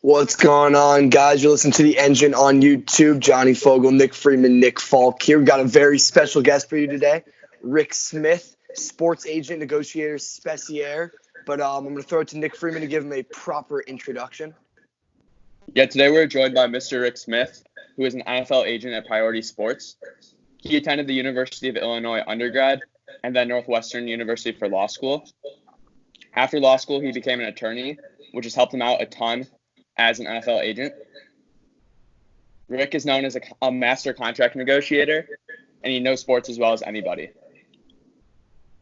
What's going on, guys? You're listening to The Engine on YouTube. Johnny Fogel, Nick Freeman, Nick Falk here. We've got a very special guest for you today, Rick Smith, sports agent, negotiator, spéciaire. But I'm going to throw it to Nick Freeman to give him a proper introduction. Yeah, today we're joined by Mr. Rick Smith, who is an NFL agent at Priority Sports. He attended the University of Illinois undergrad and then Northwestern University for law school. After law school, he became an attorney, which has helped him out a ton as an NFL agent. Rick is known as a master contract negotiator, and he knows sports as well as anybody.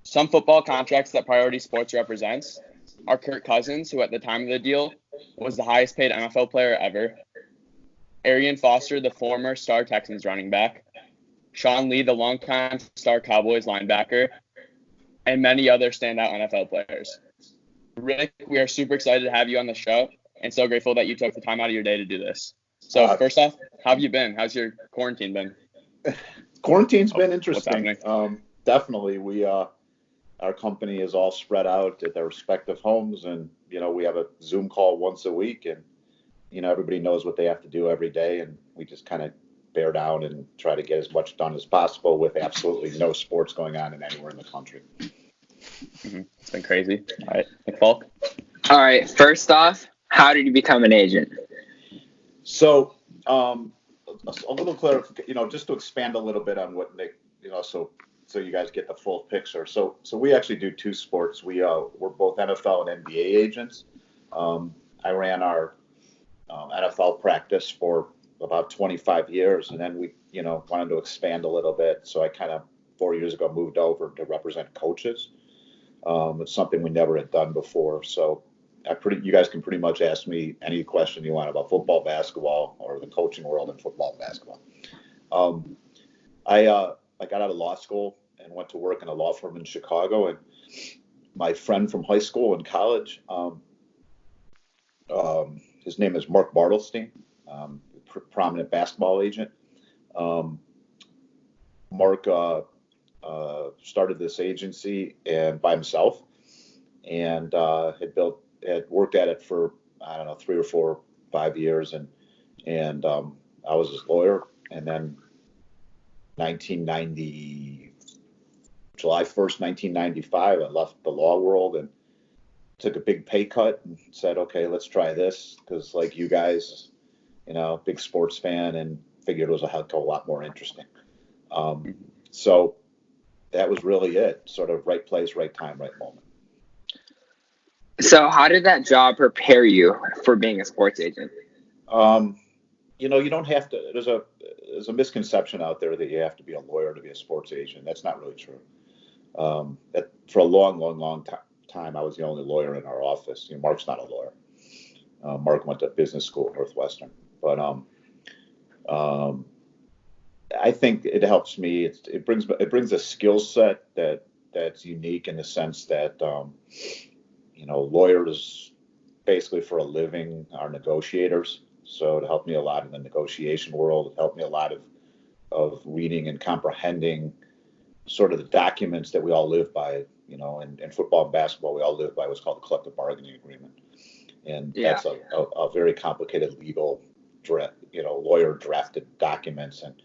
Some football contracts that Priority Sports represents are Kirk Cousins, who at the time of the deal was the highest paid NFL player ever, Arian Foster, the former star Texans running back, Sean Lee, the longtime star Cowboys linebacker, and many other standout NFL players. Rick, we are super excited to have you on the show and so grateful that you took the time out of your day to do this. So first off, how have you been? How's your quarantine been? Quarantine's been interesting. Definitely. Our company is all spread out at their respective homes, and, we have a Zoom call once a week, and, everybody knows what they have to do every day, and we just kind of bear down and try to get as much done as possible with absolutely no sports going on anywhere in the country. Mm-hmm. It's been crazy. All right, Nick Falk. All right, first off, how did you become an agent? So, a little clarification, just to expand a little bit on what Nick, so you guys get the full picture. So we actually do two sports. We're both NFL and NBA agents. I ran our NFL practice for about 25 years, and then we, wanted to expand a little bit. So I kind of 4 years ago moved over to represent coaches. It's something we never had done before. So you guys can pretty much ask me any question you want about football, basketball, or the coaching world in football and basketball. I got out of law school and went to work in a law firm in Chicago. And my friend from high school and college, his name is Mark Bartelstein, prominent basketball agent. Mark started this agency by himself and had worked at it for, 3 or 4, 5 years. And I was his lawyer. And then July 1st, 1995, I left the law world and took a big pay cut and said, okay, let's try this. Because like you guys, big sports fan, and figured it was a hell of a lot more interesting. So that was really it. Sort of right place, right time, right moment. So how did that job prepare you for being a sports agent? You don't have to. There's a misconception out there that you have to be a lawyer to be a sports agent. That's not really true. For a long time, I was the only lawyer in our office. Mark's not a lawyer. Mark went to business school at Northwestern. But I think it helps me. It brings a skill set that's unique in the sense that lawyers basically for a living are negotiators. So it helped me a lot in the negotiation world. It helped me a lot of reading and comprehending sort of the documents that we all live by. In football and basketball, we all live by what's called the collective bargaining agreement, and that's a very complicated legal lawyer drafted documents, and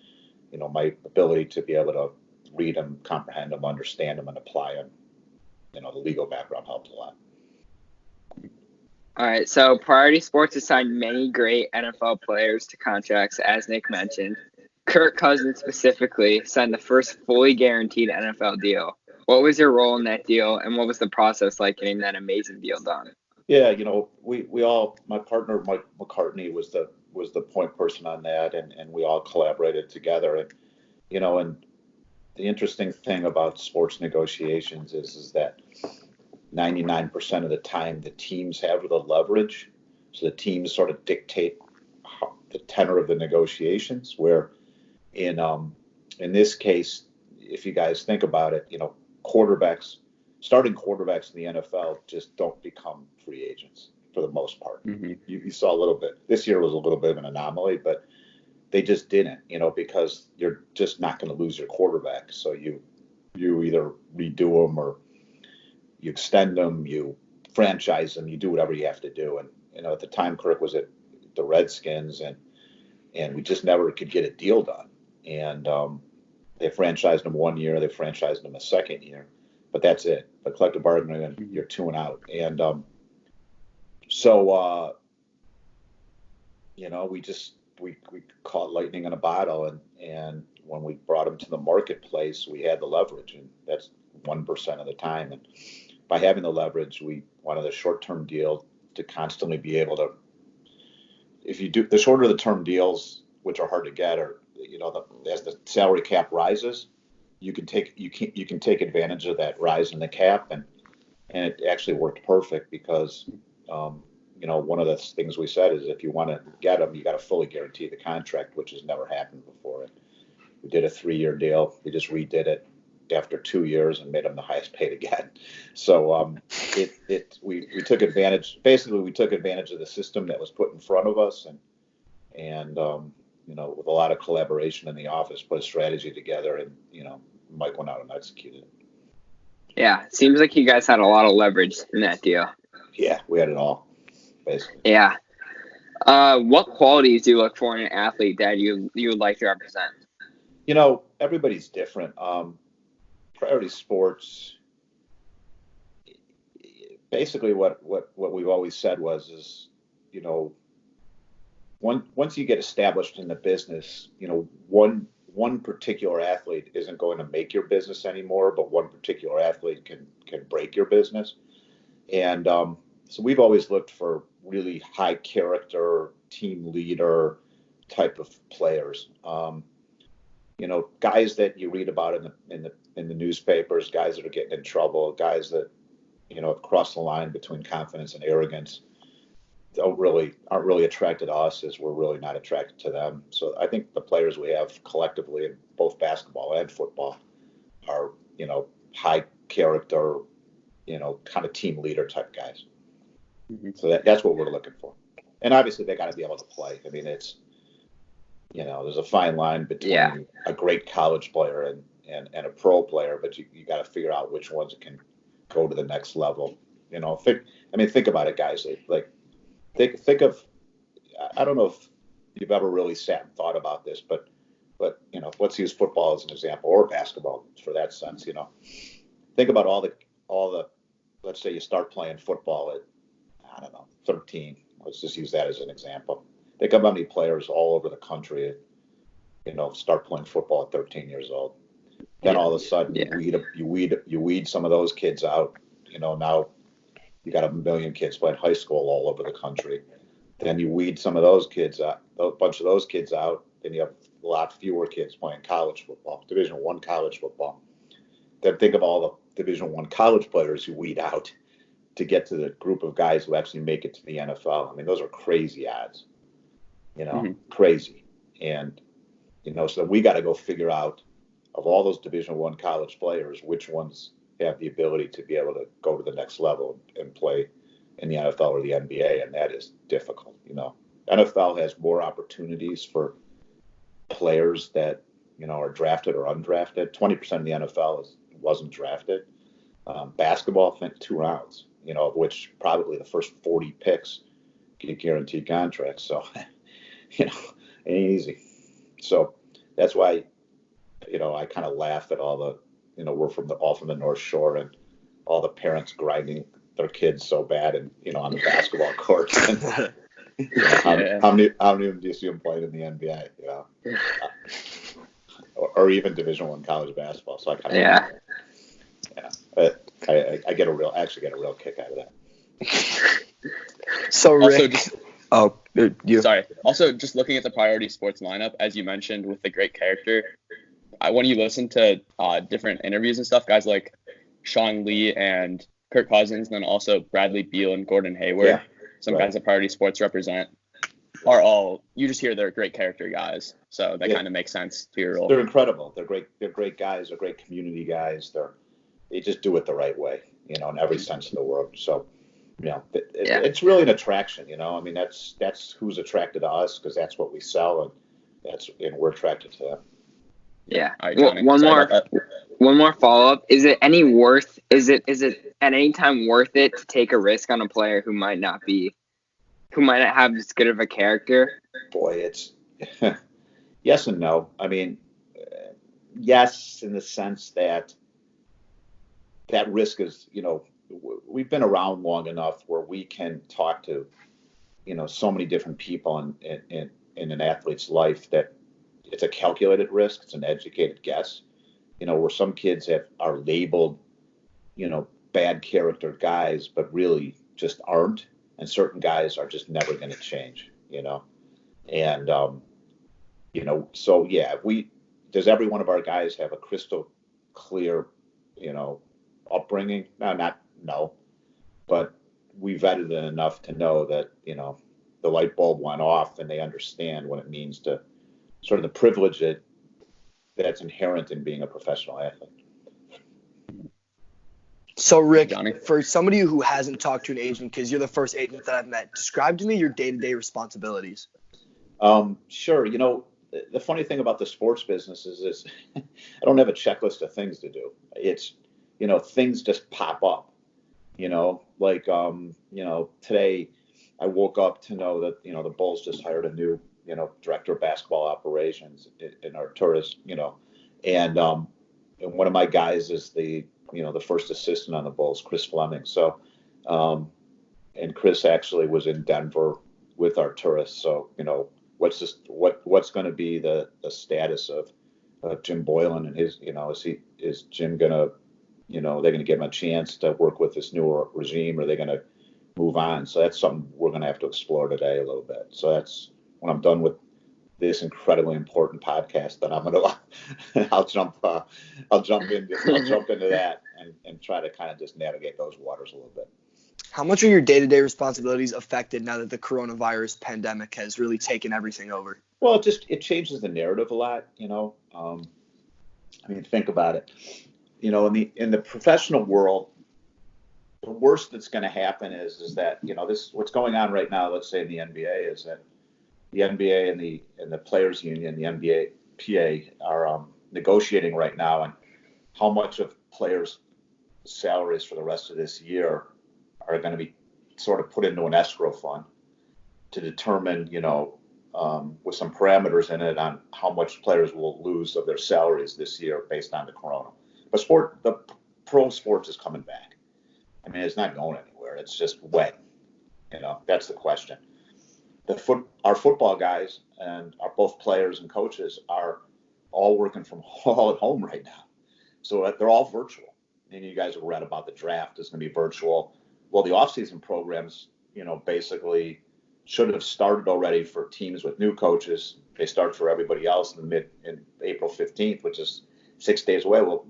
my ability to be able to read them, comprehend them, understand them, and apply them. The legal background helped a lot. All right, so Priority Sports has signed many great NFL players to contracts, as Nick mentioned. Kirk Cousins specifically signed the first fully guaranteed NFL deal. What was your role in that deal, and what was the process like getting that amazing deal done? Yeah, we all, my partner Mike McCartney was the point person on that, and we all collaborated together. And and the interesting thing about sports negotiations is that 99% of the time the teams have the leverage, so the teams sort of dictate the tenor of the negotiations. Where in this case, if you guys think about it, starting quarterbacks in the NFL just don't become free agents for the most part. Mm-hmm. You saw a little bit. This year was a little bit of an anomaly, but they just didn't, because you're just not going to lose your quarterback. So you either redo them or you extend them, you franchise them, you do whatever you have to do. And at the time Kirk was at the Redskins, and we just never could get a deal done. And they franchised him 1 year, they franchised him a second year, but that's it. But collective bargaining, you're 2 and out. And we caught lightning in a bottle, and when we brought him to the marketplace, we had the leverage, and that's 1% of the time. And by having the leverage, we wanted a short-term deal to constantly be able to. If you do the shorter the term deals, which are hard to get, or as the salary cap rises, you can take advantage of that rise in the cap, and it actually worked perfect because. One of the things we said is if you want to get them, you got to fully guarantee the contract, which has never happened before. We did a 3-year deal. We just redid it after 2 years and made them the highest paid again. So we took advantage. Basically, we took advantage of the system that was put in front of us, and with a lot of collaboration in the office, put a strategy together, and Mike went out and executed it. Yeah, seems like you guys had a lot of leverage in that deal. Yeah, we had it all. Basically. Yeah. What qualities do you look for in an athlete that you would like to represent? Everybody's different. Priority sports. Basically, what we've always said is, once you get established in the business, one particular athlete isn't going to make your business anymore, but one particular athlete can break your business, and so we've always looked for really high character, team leader type of players. Guys that you read about in the newspapers, guys that are getting in trouble, guys that have crossed the line between confidence and arrogance, aren't really attracted to us, as we're really not attracted to them. So I think the players we have collectively in both basketball and football are high character, kind of team leader type guys. Mm-hmm. So that's what we're looking for. And obviously they got to be able to play. I mean, it's, there's a fine line between a great college player and a pro player, but you got to figure out which ones can go to the next level. Think about it, guys. Like think of, I don't know if you've ever really sat and thought about this, but let's use football as an example, or basketball for that sense. Think about all the, let's say you start playing football at, 13. Let's just use that as an example. Think of how many players all over the country, start playing football at 13 years old. Then all of a sudden you weed some of those kids out. Now you got a million kids playing high school all over the country. Then you weed some of those kids out, a bunch of those kids out. Then you have a lot fewer kids playing college football, Division I college football. Then think of all the Division I college players you weed out to get to the group of guys who actually make it to the NFL. I mean, those are crazy odds, crazy. And, so we got to go figure out, of all those Division I college players, which ones have the ability to be able to go to the next level and play in the NFL or the NBA. And that is difficult. NFL has more opportunities for players that, are drafted or undrafted. 20% of the NFL wasn't drafted. Basketball, I think 2 rounds. Of which probably the first 40 picks get guaranteed contracts. So, ain't easy. So that's why, I kind of laugh at all the, we're from the North Shore, and all the parents grinding their kids so bad, and on the basketball court. And, how many do you see them playing in the NBA? Or even Division I college basketball. So I kind of I actually get a real kick out of that. So Rick, Sorry. Also, just looking at the priority sports lineup, as you mentioned, with the great character, when you listen to different interviews and stuff, guys like Sean Lee and Kirk Cousins, and then also Bradley Beal and Gordon Hayward, guys that priority sports represent, are all, you just hear they're great character guys. So that kind of makes sense to your role. They're incredible. They're great guys. They're great community guys. They just do it the right way, in every sense of the word. So, it's really an attraction, I mean, that's who's attracted to us, because that's what we sell, and we're attracted to them. Yeah. Right, one more follow up. Is it at any time worth it to take a risk on a player who might not be who might not have as good of a character? Boy, it's yes and no. I mean, yes, in the sense that risk is, we've been around long enough where we can talk to, so many different people in an athlete's life that it's a calculated risk. It's an educated guess, where some kids are labeled, bad character guys, but really just aren't. And certain guys are just never going to change, And, so yeah, does every one of our guys have a crystal clear, upbringing? No. But we vetted it enough to know that, the light bulb went off and they understand what it means to sort of the privilege that's inherent in being a professional athlete. So, Rick, Johnny? for somebody who hasn't talked to an agent, because you're the first agent that I've met, describe to me your day-to-day responsibilities. Sure. The funny thing about the sports business is I don't have a checklist of things to do. It's, things just pop up, today I woke up to know that, the Bulls just hired a new, director of basketball operations in Arturas, and one of my guys is the first assistant on the Bulls, Chris Fleming. So, and Chris actually was in Denver with Arturas. So, what's going to be the status of Jim Boylan and his, is Jim going to, they're going to give him a chance to work with this newer regime, or are they going to move on? So that's something we're going to have to explore today a little bit. So that's when I'm done with this incredibly important podcast, then I'll jump into that and try to kind of just navigate those waters a little bit. How much are your day-to-day responsibilities affected now that the coronavirus pandemic has really taken everything over? Well, it changes the narrative a lot, think about it. In the professional world, the worst that's going to happen is that, this what's going on right now, let's say in the NBA, is that the NBA and the players union, the NBA PA are negotiating right now on how much of players' salaries for the rest of this year are going to be sort of put into an escrow fund to determine, with some parameters in it on how much players will lose of their salaries this year based on the corona. But the pro sports is coming back. I mean, it's not going anywhere. It's just when, that's the question. Our football guys and both players and coaches are all working from all at home right now. So they're all virtual. And you guys have read about the draft is going to be virtual. Well, the offseason programs, basically should have started already for teams with new coaches. They start for everybody else in April 15th, which is 6 days away. Well,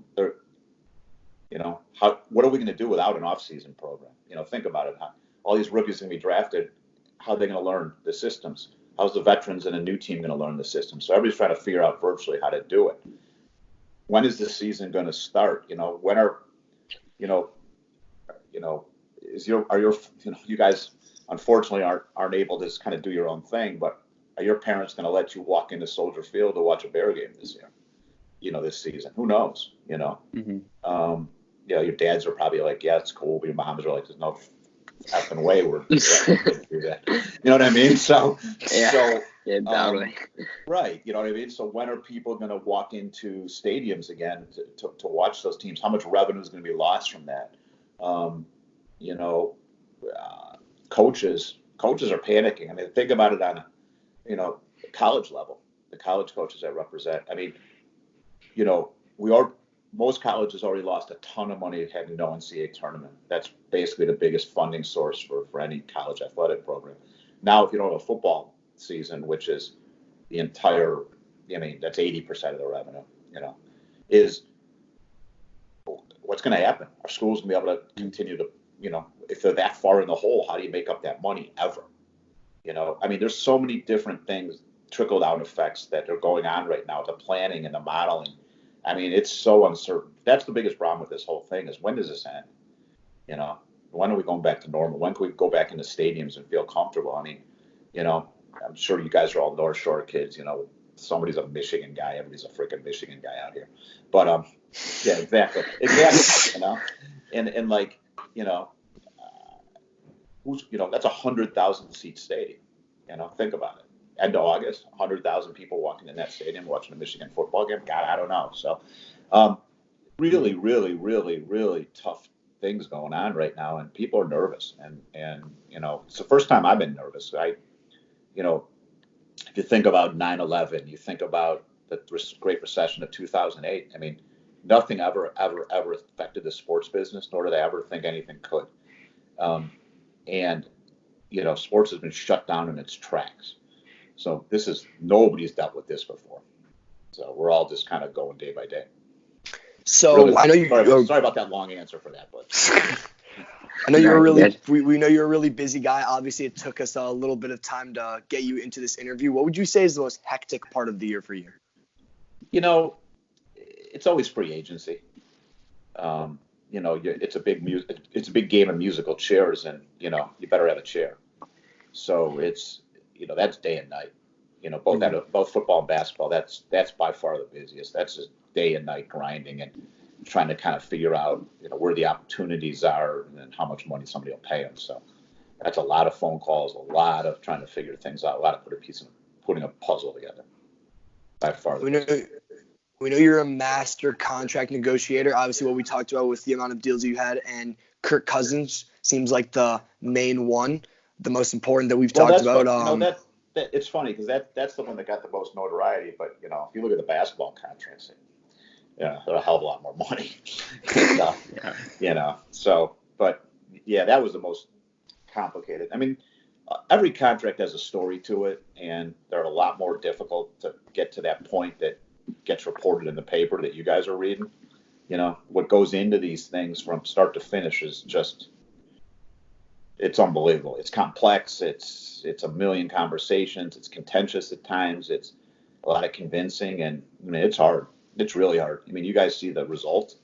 what are we going to do without an offseason program? Think about it. All these rookies are going to be drafted. How are they going to learn the systems? How's the veterans and a new team going to learn the systems? So everybody's trying to figure out virtually how to do it. When is the season going to start? When are, you guys unfortunately aren't able to just kind of do your own thing, but are your parents going to let you walk into Soldier Field to watch a Bear game this year? This season, who knows? Mm-hmm. Your dads are probably like, yeah, it's cool. But your moms are like, there's no effing way we're going to do that. You know what I mean? So, yeah, totally. Right. You know what I mean? So when are people going to walk into stadiums again to watch those teams? How much revenue is going to be lost from that? Coaches are panicking. I mean, think about it on college level, the college coaches I represent. I mean, most colleges already lost a ton of money having no NCAA tournament. That's basically the biggest funding source for any college athletic program. Now, if you don't have a football season, which is the entire, that's 80% of the revenue, is what's going to happen? Are schools going to be able to continue to, if they're that far in the hole, how do you make up that money ever? There's so many different things, trickle down effects that are going on right now, the planning and the modeling. It's so uncertain. That's the biggest problem with this whole thing is when does this end? When are we going back to normal? When can we go back into stadiums and feel comfortable? I'm sure you guys are all North Shore kids. Somebody's a Michigan guy. Everybody's a freaking Michigan guy out here. But yeah, exactly. that's 100,000 seat stadium. Think about it. End of August, 100,000 people walking in that stadium watching a Michigan football game. God, I don't know. So, really, really, really, really tough things going on right now, and people are nervous. And it's the first time I've been nervous. If you think about 9/11, you think about the Great Recession of 2008. I mean, nothing ever affected the sports business, nor did I ever think anything could. And sports has been shut down in its tracks. So nobody's dealt with this before. So we're all just kind of going day by day. So really, I know you. Sorry about that long answer for that, but I know you're really. We know you're a really busy guy. Obviously, it took us a little bit of time to get you into this interview. What would you say is the most hectic part of the year for you? It's always free agency. It's a big game of musical chairs, and you better have a chair. So it's that's day and night. Both football and basketball. That's by far the busiest. That's just day and night grinding and trying to kind of figure out where the opportunities are and how much money somebody will pay them. So that's a lot of phone calls, a lot of trying to figure things out, a lot of putting a puzzle together. By far. We know you're a master contract negotiator. Obviously, what we talked about with the amount of deals you had, and Kirk Cousins seems like the main one, the most important that we've talked about. It's funny because that's the one that got the most notoriety. But if you look at the basketball contracts, they're a hell of a lot more money. So, but yeah, that was the most complicated. I mean, every contract has a story to it, and they're a lot more difficult to get to that point that gets reported in the paper that you guys are reading. What goes into these things from start to finish is just, it's unbelievable. It's complex. It's a million conversations. It's contentious at times. It's a lot of convincing, and I mean, it's hard. It's really hard. I mean, you guys see the result,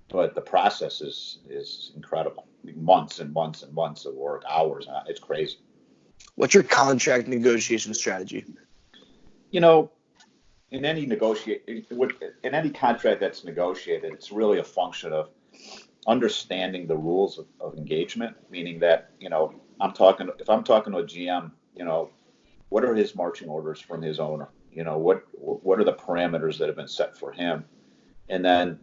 but the process is incredible. Months and months and months of work, hours. It's crazy. What's your contract negotiation strategy? In any contract that's negotiated, it's really a function of understanding the rules of engagement, meaning that, if I'm talking to a GM, what are his marching orders from his owner? What are the parameters that have been set for him? And then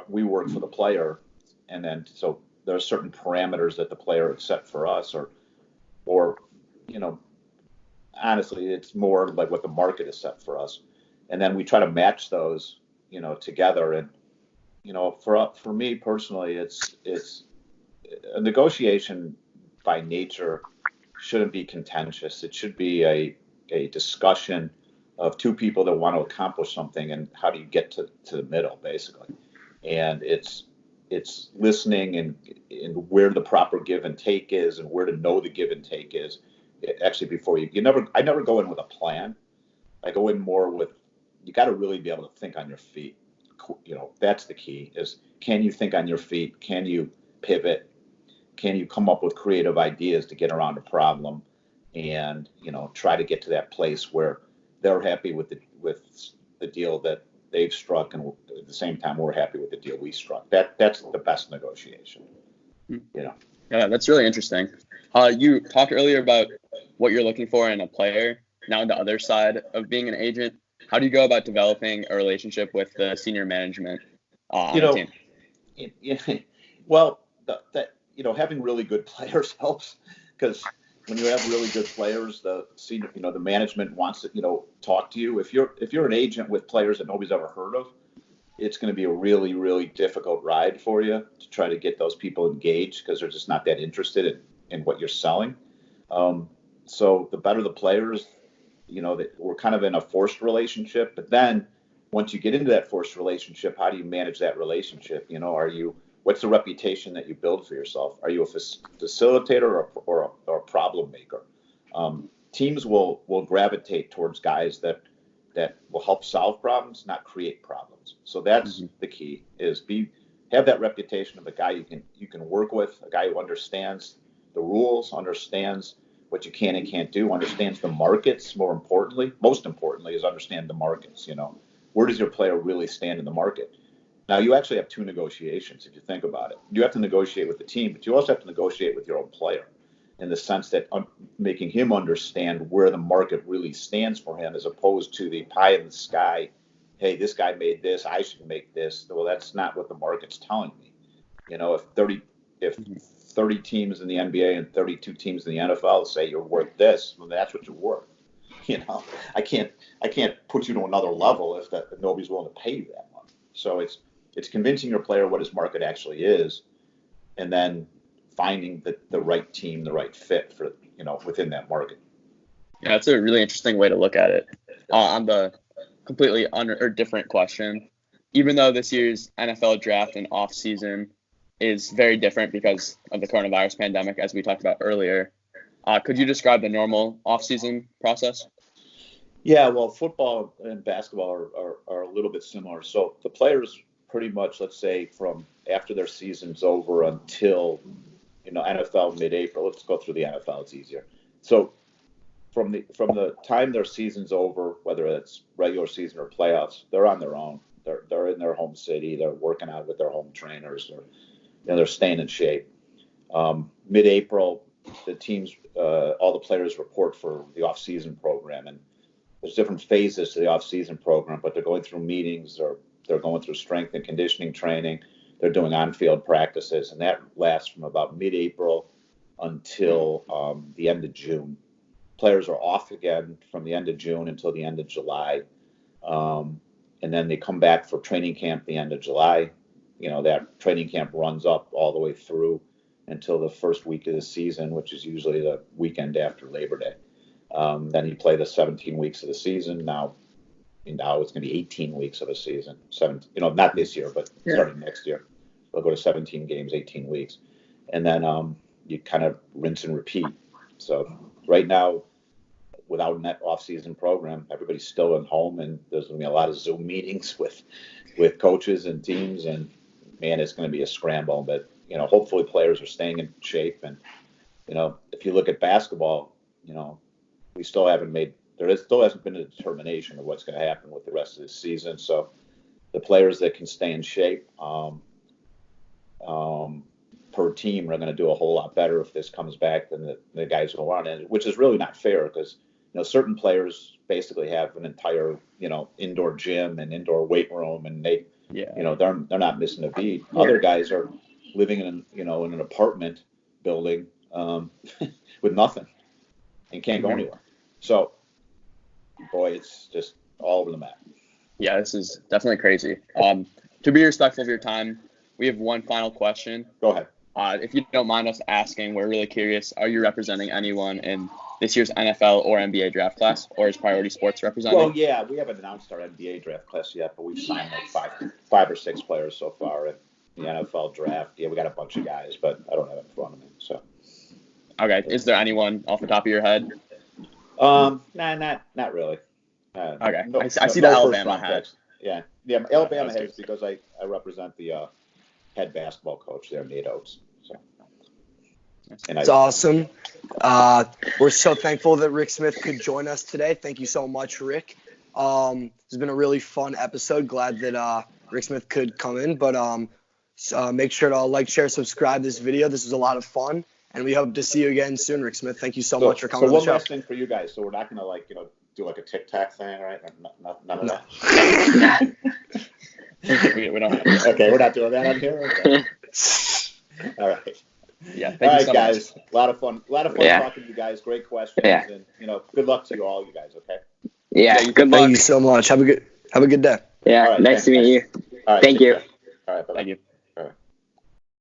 we work for the player, and then so there are certain parameters that the player has set for us, or honestly, it's more like what the market has set for us, and then we try to match those, together. And for me personally, it's a negotiation by nature shouldn't be contentious. It should be a discussion of two people that want to accomplish something, and how do you get to the middle, basically. And it's listening and where the proper give and take is, and where to know the give and take is. Actually, before I never go in with a plan. I go in more with, you got to really be able to think on your feet. That's the key, is can you think on your feet? Can you pivot? Can you come up with creative ideas to get around a problem, and try to get to that place where they're happy with the deal that they've struck, and at the same time we're happy with the deal we struck. That's the best negotiation. Yeah, that's really interesting. You talked earlier about what you're looking for in a player. Now, the other side of being an agent, how do you go about developing a relationship with the senior management on the team? Well, having really good players helps, because when you have really good players, the senior, the management wants to, talk to you. If you're an agent with players that nobody's ever heard of, it's going to be a really, really difficult ride for you to try to get those people engaged, because they're just not that interested in what you're selling. So the better the players, that we're kind of in a forced relationship. But then once you get into that forced relationship, how do you manage that relationship? What's the reputation that you build for yourself? Are you a facilitator or a problem maker? Teams will gravitate towards guys that will help solve problems, not create problems. So that's the key, is have that reputation of a guy you can work with, a guy who understands the rules, understands what you can and can't do, understands the markets. Most importantly is understand the markets. Where does your player really stand in the market? Now, you actually have two negotiations if you think about it. You have to negotiate with the team, but you also have to negotiate with your own player. in the sense that making him understand where the market really stands for him, as opposed to the pie in the sky. Hey, this guy made this, I should make this. Well, that's not what the market's telling me. If 30 teams in the NBA and 32 teams in the NFL say you're worth this, well, that's what you're worth. I can't put you to another level if nobody's willing to pay you that much. So it's convincing your player what his market actually is, and then finding the right team, the right fit for within that market. Yeah, that's a really interesting way to look at it. On the completely different question, even though this year's NFL draft and offseason is very different because of the coronavirus pandemic, as we talked about earlier, could you describe the normal offseason process? Yeah, well, football and basketball are a little bit similar. So the players pretty much, let's say, from after their season's over until NFL mid-April. Let's go through the NFL; it's easier. So from the time their season's over, whether it's regular season or playoffs, they're on their own. They're in their home city. They're working out with their home trainers. They're staying in shape. Mid-April, the teams, all the players report for the off-season program, and there's different phases to the off-season program, but they're going through meetings, or they're going through strength and conditioning training. They're doing on-field practices, and that lasts from about mid-April until the end of June. Players are off again from the end of June until the end of July, and then they come back for training camp the end of July. That training camp runs up all the way through until the first week of the season, which is usually the weekend after Labor Day. Then you play the 17 weeks of the season. Now it's going to be 18 weeks of a season. Not this year, but starting next year. They'll go to 17 games, 18 weeks. And then you kind of rinse and repeat. So right now, without an off-season program, everybody's still at home, and there's going to be a lot of Zoom meetings with coaches and teams, and man, it's going to be a scramble. But hopefully players are staying in shape. And if you look at basketball, we still haven't made. Still hasn't been a determination of what's going to happen with the rest of the season. So the players that can stay in shape per team are going to do a whole lot better if this comes back than the guys who aren't, and which is really not fair, because certain players basically have an entire indoor gym and indoor weight room, and they're not missing a beat. Other guys are living in an apartment building with nothing and can't go anywhere. So boy, it's just all over the map. Yeah, this is definitely crazy. To be respectful of your time, we have one final question. Go ahead. If you don't mind us asking, we're really curious, are you representing anyone in this year's NFL or NBA draft class, or is Priority Sports representing? Well, yeah, we haven't announced our NBA draft class yet, but we've signed like five or six players so far in the NFL draft. Yeah, we got a bunch of guys, but I don't have it in front of me. So. Okay. Is there anyone off the top of your head? Nah, not really. Okay. I see the Alabama hat. Yeah, Alabama has, because I represent the head basketball coach there, Nate Oates. So. It's awesome. We're so thankful that Rick Smith could join us today. Thank you so much, Rick. It's been a really fun episode. Glad that Rick Smith could come in. But make sure to like, share, subscribe this video. This was a lot of fun, and we hope to see you again soon, Rick Smith. Thank you so much for coming on the show. So one last thing for you guys. So we're not going to do like a Tic Tac thing, right? None of that. we don't have to. Okay, we're not doing that on here. Okay. All right. Yeah. All right, guys. A lot of fun talking to you guys. Great questions, and good luck to you all, you guys. Okay. Yeah. Good luck. Thank you so much. Have a good day. Yeah. Right, nice to meet you. All right. Thank you. All right. Bye-bye. Thank you.